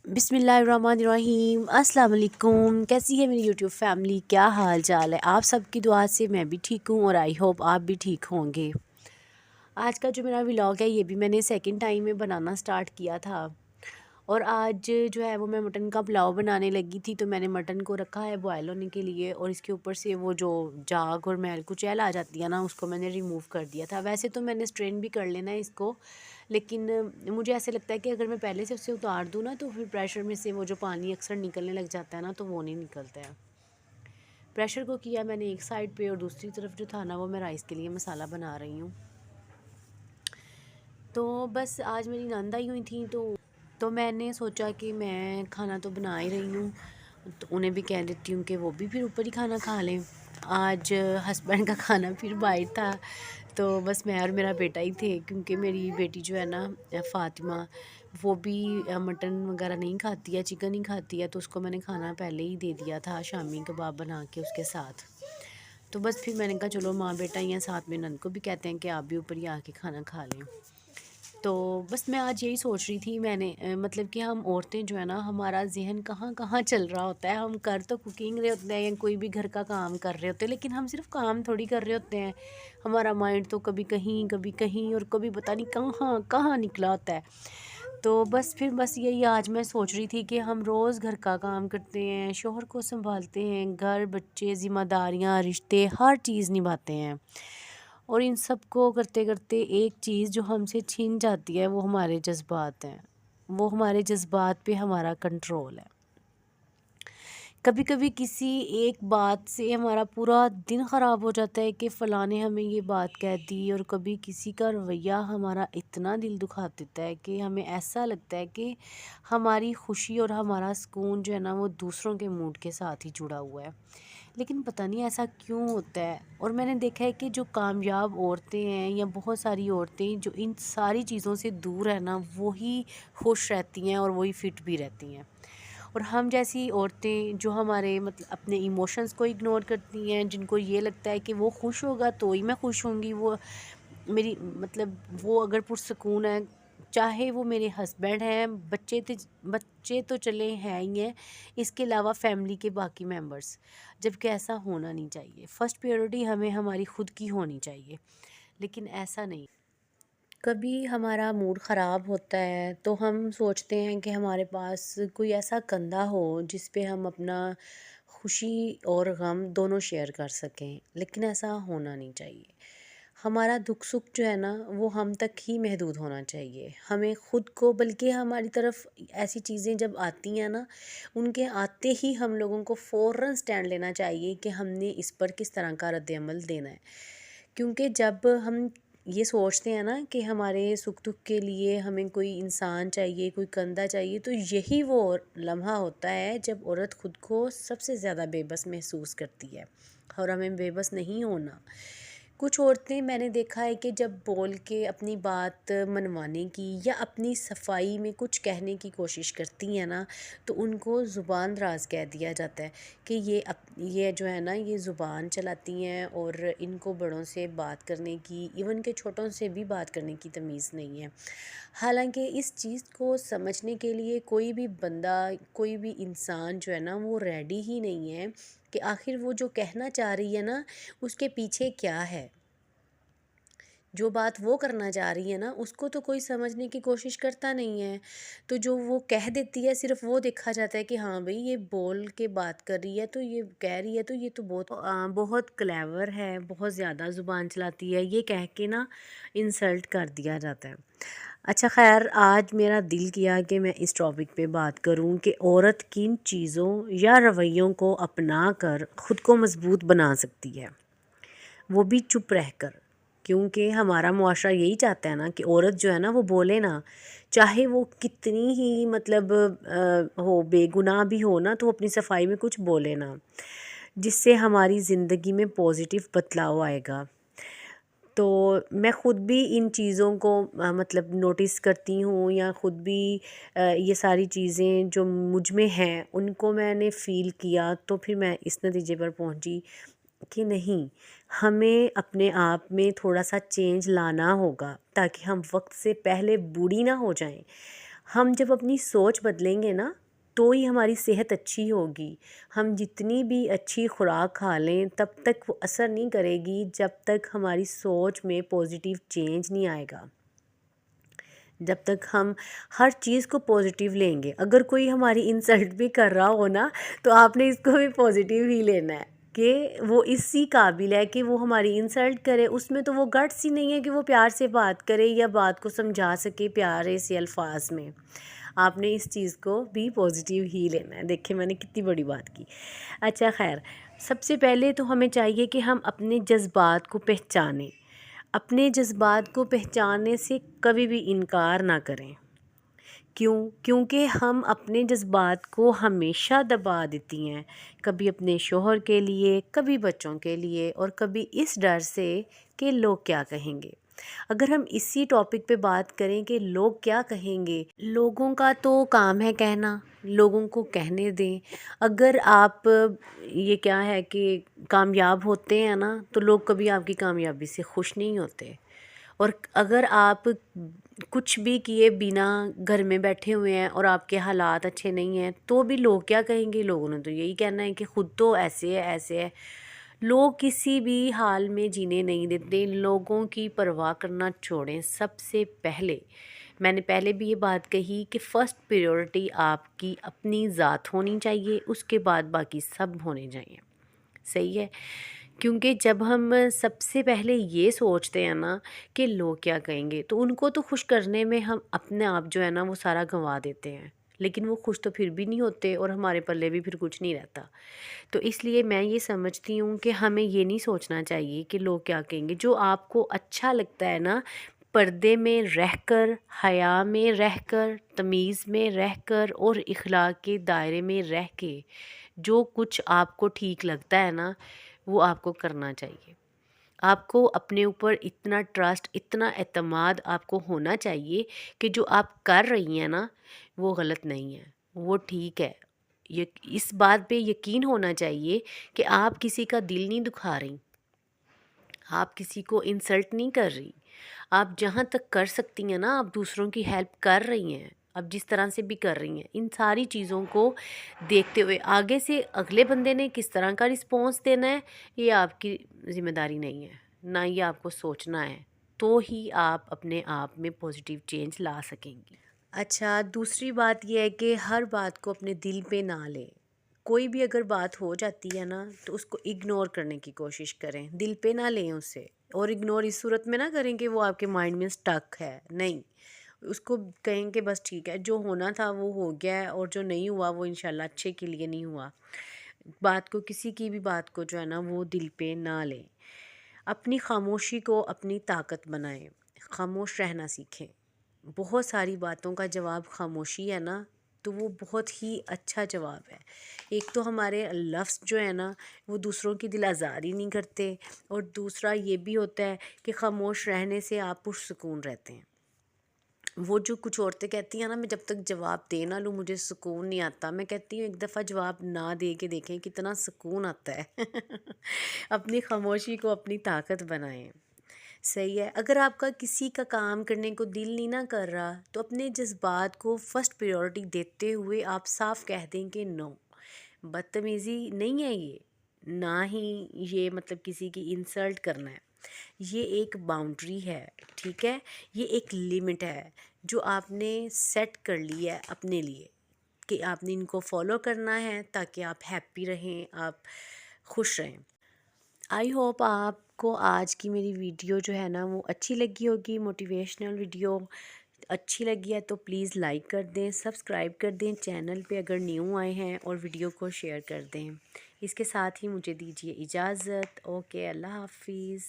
बिस्मिल्लाहिर्रहमानिर्रहीम। अस्सलाम वालेकुम। कैसी है मेरी यूट्यूब फैमिली, क्या हाल चाल है? आप सबकी दुआ से मैं भी ठीक हूँ और आई होप आप भी ठीक होंगे। आज का जो मेरा व्लॉग है ये भी मैंने सेकंड टाइम में बनाना स्टार्ट किया था। और आज जो है वो मैं मटन का पुलाव बनाने लगी थी, तो मैंने मटन को रखा है बॉयल होने के लिए, और इसके ऊपर से वो जो जाग और मैल कुचैल आ जाती है ना, उसको मैंने रिमूव कर दिया था। वैसे तो मैंने स्ट्रेन भी कर लेना है इसको, लेकिन मुझे ऐसे लगता है कि अगर मैं पहले से उससे उतार दूँ ना, तो फिर प्रेशर में से वो जो पानी अक्सर निकलने लग जाता है ना, तो वो नहीं निकलता है। प्रेशर को किया मैंने एक साइड पे, और दूसरी तरफ जो था ना वो मैं राइस के लिए मसाला बना रही हूँ। तो बस आज मेरी नंद आई हुई थी, तो मैंने सोचा कि मैं खाना तो बना ही रही हूँ, तो उन्हें भी कह देती हूँ कि वो भी फिर ऊपर ही खाना खा लें। आज हस्बैंड का खाना फिर बाहर था, तो बस मैं और मेरा बेटा ही थे, क्योंकि मेरी बेटी जो है ना फ़ातिमा, वो भी मटन वगैरह नहीं खाती है, चिकन ही खाती है, तो उसको मैंने खाना पहले ही दे दिया था शामी कबाब बना के उसके साथ। तो बस फिर मैंने कहा चलो माँ बेटा ही हैं साथ में, नंद को भी कहते हैं कि आप भी ऊपर ही आके खाना खा लें। तो बस मैं आज यही सोच रही थी, मैंने मतलब कि हम औरतें जो है ना, हमारा ज़हन कहाँ कहाँ चल रहा होता है। हम कर तो कुकिंग रहे होते हैं या कोई भी घर का काम कर रहे होते हैं, लेकिन हम सिर्फ काम थोड़ी कर रहे होते हैं। हमारा माइंड तो कभी कहीं और कभी पता नहीं कहाँ कहाँ निकला होता है। तो बस यही आज मैं सोच रही थी कि हम रोज़ घर का काम करते हैं, शोहर को संभालते हैं, घर बच्चे ज़िम्मेदारियाँ रिश्ते हर चीज़ निभाते हैं, और इन सब को करते करते एक चीज़ जो हमसे छीन जाती है वो हमारे जज्बात हैं। वो हमारे जज्बात पे हमारा कंट्रोल है। कभी कभी किसी एक बात से हमारा पूरा दिन ख़राब हो जाता है कि फ़लाँ ने हमें ये बात कह दी, और कभी किसी का रवैया हमारा इतना दिल दुखा देता है कि हमें ऐसा लगता है कि हमारी खुशी और हमारा सुकून जो है ना वो दूसरों के मूड के साथ ही जुड़ा हुआ है। लेकिन पता नहीं ऐसा क्यों होता है। और मैंने देखा है कि जो कामयाब औरतें हैं या बहुत सारी औरतें जो इन सारी चीज़ों से दूर है ना, वही खुश रहती हैं और वही फिट भी रहती हैं। और हम जैसी औरतें जो हमारे मतलब अपने इमोशंस को इग्नोर करती हैं, जिनको ये लगता है कि वो खुश होगा तो ही मैं खुश होंगी, वो मेरी मतलब वो अगर पुरसकून है, चाहे वो मेरे हस्बैंड हैं, बच्चे तो चले हैं ही हैं, इसके अलावा फैमिली के बाकी मेंबर्स, जबकि ऐसा होना नहीं चाहिए। फ़र्स्ट प्रायोरिटी हमें हमारी ख़ुद की होनी चाहिए, लेकिन ऐसा नहीं। कभी हमारा मूड ख़राब होता है तो हम सोचते हैं कि हमारे पास कोई ऐसा कंधा हो जिस पे हम अपना खुशी और गम दोनों शेयर कर सकें, लेकिन ऐसा होना नहीं चाहिए। हमारा दुख सुख जो है ना वो हम तक ही महदूद होना चाहिए। हमें ख़ुद को, बल्कि हमारी तरफ ऐसी चीज़ें जब आती हैं ना, उनके आते ही हम लोगों को फ़ौरन स्टैंड लेना चाहिए कि हमने इस पर किस तरह का रद्द-ए-अमल देना है। क्योंकि जब हम ये सोचते हैं ना कि हमारे सुख दुख के लिए हमें कोई इंसान चाहिए, कोई कंधा चाहिए, तो यही वो लम्हा होता है जब औरत ख़ुद को सबसे ज़्यादा बेबस महसूस करती है। और हमें बेबस नहीं होना। कुछ औरतें मैंने देखा है कि जब बोल के अपनी बात मनवाने की या अपनी सफाई में कुछ कहने की कोशिश करती हैं ना, तो उनको ज़ुबान दराज कह दिया जाता है कि ये जो है ना ये ज़ुबान चलाती हैं, और इनको बड़ों से बात करने की, इवन के छोटों से भी बात करने की तमीज़ नहीं है। हालांकि इस चीज़ को समझने के लिए कोई भी बंदा, कोई भी इंसान जो है ना वो रेडी ही नहीं है कि आखिर वो जो कहना चाह रही है ना उसके पीछे क्या है। जो बात वो करना चाह रही है ना उसको तो कोई समझने की कोशिश करता नहीं है। तो जो वो कह देती है सिर्फ वो देखा जाता है कि हाँ भाई ये बोल के बात कर रही है, तो ये कह रही है, तो ये तो बहुत क्लेवर है, बहुत ज़्यादा ज़ुबान चलाती है, ये कह के ना इंसल्ट कर दिया जाता है। अच्छा खैर, आज मेरा दिल किया कि मैं इस टॉपिक पे बात करूं कि औरत किन चीज़ों या रवैयों को अपना कर ख़ुद को मज़बूत बना सकती है, वो भी चुप रहकर। क्योंकि हमारा मुआशरा यही चाहता है ना कि औरत जो है ना वो बोले ना, चाहे वो कितनी ही मतलब हो, बेगुनाह भी हो ना, तो वो अपनी सफाई में कुछ बोले ना, जिससे हमारी ज़िंदगी में पॉजिटिव बदलाव आएगा। तो मैं ख़ुद भी इन चीज़ों को मतलब नोटिस करती हूँ, या ख़ुद भी ये सारी चीज़ें जो मुझ में हैं उनको मैंने फ़ील किया, तो फिर मैं इस नतीजे पर पहुँची कि नहीं, हमें अपने आप में थोड़ा सा चेंज लाना होगा ताकि हम वक्त से पहले बूढ़ी ना हो जाएं। ہم جب اپنی سوچ بدلیں گے نا تو ہی ہماری صحت اچھی ہوگی. ہم جتنی بھی اچھی خوراک کھا لیں تب تک وہ اثر نہیں کرے گی جب تک ہماری سوچ میں پازیٹیو چینج نہیں آئے گا. جب تک ہم ہر چیز کو پازیٹیو لیں گے. اگر کوئی ہماری انسلٹ بھی کر رہا ہو نا تو آپ نے اس کو بھی پازیٹیو ہی لینا ہے کہ وہ اسی قابل ہے کہ وہ ہماری انسلٹ کرے. اس میں تو وہ گٹس ہی نہیں ہے کہ وہ پیار سے بات کرے یا بات کو سمجھا سکے پیارے سے الفاظ میں. آپ نے اس چیز کو بھی پازیٹیو ہی لینا ہے. دیکھیں میں نے کتنی بڑی بات کی. اچھا خیر، سب سے پہلے تو ہمیں چاہیے کہ ہم اپنے جذبات کو پہچانیں. اپنے جذبات کو پہچاننے سے کبھی بھی انکار نہ کریں. کیونکہ ہم اپنے جذبات کو ہمیشہ دبا دیتی ہیں، کبھی اپنے شوہر کے لیے، کبھی بچوں کے لیے، اور کبھی اس ڈر سے کہ لوگ کیا کہیں گے. اگر ہم اسی ٹاپک پہ بات کریں کہ لوگ کیا کہیں گے، لوگوں کا تو کام ہے کہنا، لوگوں کو کہنے دیں. اگر آپ یہ کیا ہے کہ کامیاب ہوتے ہیں نا تو لوگ کبھی آپ کی کامیابی سے خوش نہیں ہوتے. اور اگر آپ کچھ بھی کیے بنا گھر میں بیٹھے ہوئے ہیں اور آپ کے حالات اچھے نہیں ہیں تو بھی لوگ کیا کہیں گے. لوگوں نے تو یہی کہنا ہے کہ خود تو ایسے ہے ایسے ہے. لوگ کسی بھی حال میں جینے نہیں دیتے. لوگوں کی پرواہ کرنا چھوڑیں. سب سے پہلے میں نے پہلے بھی یہ بات کہی کہ فرسٹ پریورٹی آپ کی اپنی ذات ہونی چاہیے، اس کے بعد باقی سب ہونے چاہیے. صحیح ہے؟ کیونکہ جب ہم سب سے پہلے یہ سوچتے ہیں نا کہ لوگ کیا کہیں گے تو ان کو تو خوش کرنے میں ہم اپنے آپ جو ہے نا وہ سارا گنوا دیتے ہیں، لیکن وہ خوش تو پھر بھی نہیں ہوتے اور ہمارے پلے بھی پھر کچھ نہیں رہتا. تو اس لیے میں یہ سمجھتی ہوں کہ ہمیں یہ نہیں سوچنا چاہیے کہ لوگ کیا کہیں گے. جو آپ کو اچھا لگتا ہے نا، پردے میں رہ کر، حیا میں رہ کر، تمیز میں رہ کر اور اخلاق کے دائرے میں رہ کے جو کچھ آپ کو ٹھیک لگتا ہے نا وہ آپ کو کرنا چاہیے. آپ کو اپنے اوپر اتنا ٹرسٹ، اتنا اعتماد آپ کو ہونا چاہیے کہ جو آپ کر رہی ہیں نا وہ غلط نہیں ہے، وہ ٹھیک ہے. اس بات پہ یقین ہونا چاہیے کہ آپ کسی کا دل نہیں دکھا رہی، آپ کسی کو انسلٹ نہیں کر رہی. آپ جہاں تک کر سکتی ہیں نا آپ دوسروں کی ہیلپ کر رہی ہیں، اب جس طرح سے بھی کر رہی ہیں. ان ساری چیزوں کو دیکھتے ہوئے آگے سے اگلے بندے نے کس طرح کا رسپانس دینا ہے یہ آپ کی ذمہ داری نہیں ہے، نہ یہ آپ کو سوچنا ہے. تو ہی آپ اپنے آپ میں پازیٹیو چینج لا سکیں گی. اچھا، دوسری بات یہ ہے کہ ہر بات کو اپنے دل پہ نہ لیں. کوئی بھی اگر بات ہو جاتی ہے نا تو اس کو اگنور کرنے کی کوشش کریں، دل پہ نہ لیں اسے. اور اگنور اس صورت میں نہ کریں کہ وہ آپ کے مائنڈ میں سٹک ہے، نہیں. اس کو کہیں کہ بس ٹھیک ہے، جو ہونا تھا وہ ہو گیا ہے اور جو نہیں ہوا وہ انشاءاللہ اچھے کے لیے نہیں ہوا. بات کو، کسی کی بھی بات کو جو ہے نا وہ دل پہ نہ لیں. اپنی خاموشی کو اپنی طاقت بنائیں. خاموش رہنا سیکھیں. بہت ساری باتوں کا جواب خاموشی ہے نا تو وہ بہت ہی اچھا جواب ہے. ایک تو ہمارے لفظ جو ہے نا وہ دوسروں کی دل آزاری نہیں کرتے، اور دوسرا یہ بھی ہوتا ہے کہ خاموش رہنے سے آپ پرسکون رہتے ہیں. وہ جو کچھ عورتیں کہتی ہیں نا میں جب تک جواب دے نہ لوں مجھے سکون نہیں آتا، میں کہتی ہوں ایک دفعہ جواب نہ دے کے دیکھیں کتنا سکون آتا ہے. اپنی خاموشی کو اپنی طاقت بنائیں. صحیح ہے؟ اگر آپ کا کسی کا کام کرنے کو دل نہیں نہ کر رہا تو اپنے جذبات کو فرسٹ پریورٹی دیتے ہوئے آپ صاف کہہ دیں کہ نو. بدتمیزی نہیں ہے یہ، نہ ہی یہ مطلب کسی کی انسلٹ کرنا ہے. یہ ایک باؤنڈری ہے، ٹھیک ہے؟ یہ ایک لمٹ ہے جو آپ نے سیٹ کر لی ہے اپنے لیے کہ آپ نے ان کو فالو کرنا ہے تاکہ آپ ہیپی رہیں، آپ خوش رہیں. آئی ہوپ آپ کو آج کی میری ویڈیو جو ہے نا وہ اچھی لگی ہوگی. موٹیویشنل ویڈیو اچھی لگی ہے تو پلیز لائک کر دیں، سبسکرائب کر دیں چینل پہ اگر نیو آئے ہیں، اور ویڈیو کو شیئر کر دیں. اس کے ساتھ ہی مجھے دیجیے اجازت. اوکے، اللہ حافظ.